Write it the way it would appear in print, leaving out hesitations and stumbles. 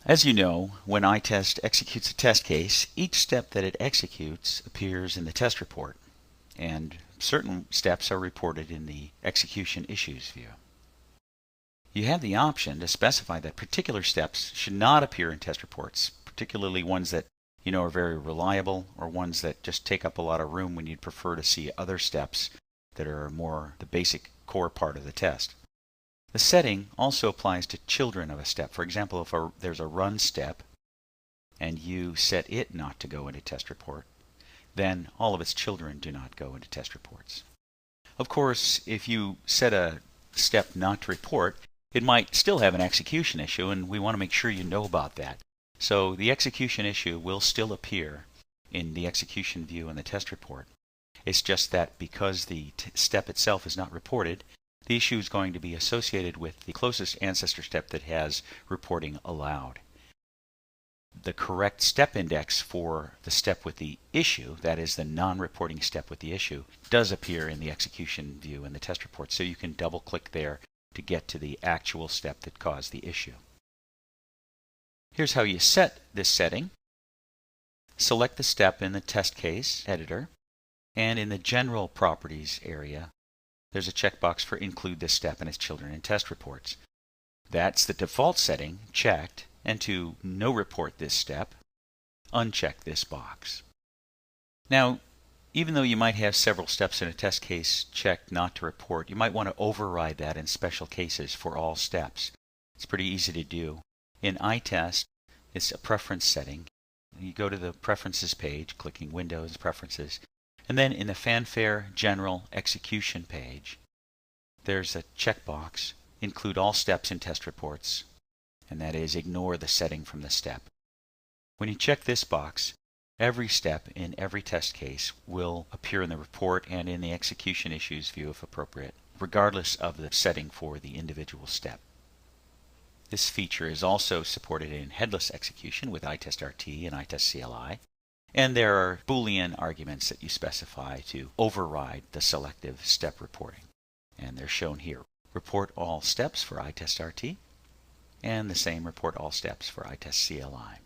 As you know, when iTest executes a test case, each step that it executes appears in the test report, and certain steps are reported in the execution issues view. You have the option to specify that particular steps should not appear in test reports, particularly ones that you know are very reliable or ones that just take up a lot of room when you'd prefer to see other steps that are more the basic core part of the test. The setting also applies to children of a step. For example, if there's a run step and you set it not to go into test report, then all of its children do not go into test reports. Of course, if you set a step not to report, it might still have an execution issue, and we want to make sure you know about that. So the execution issue will still appear in the execution view in the test report. It's just that because the step itself is not reported, the issue is going to be associated with the closest ancestor step that has reporting allowed. The correct step index for the step with the issue, that is the non-reporting step with the issue, does appear in the execution view in the test report, so you can double click there to get to the actual step that caused the issue. Here's how you set this setting. Select the step in the test case editor, and in the general properties area, there's a checkbox for include this step and its children in test reports. That's the default setting checked, and to no report this step, uncheck this box. Now, even though you might have several steps in a test case checked not to report, you might want to override that in special cases for all steps. It's pretty easy to do. In iTest, it's a preference setting. You go to the Preferences page, clicking Windows, Preferences, and then in the Fanfare General Execution page, there's a checkbox, Include all steps in test reports, and that is ignore the setting from the step. When you check this box, every step in every test case will appear in the report and in the execution issues view if appropriate, regardless of the setting for the individual step. This feature is also supported in headless execution with iTestRT and itestcli, and there are boolean arguments that you specify to override the selective step reporting, and they're shown here. Report all steps for iTestRT, and the same report all steps for itestcli.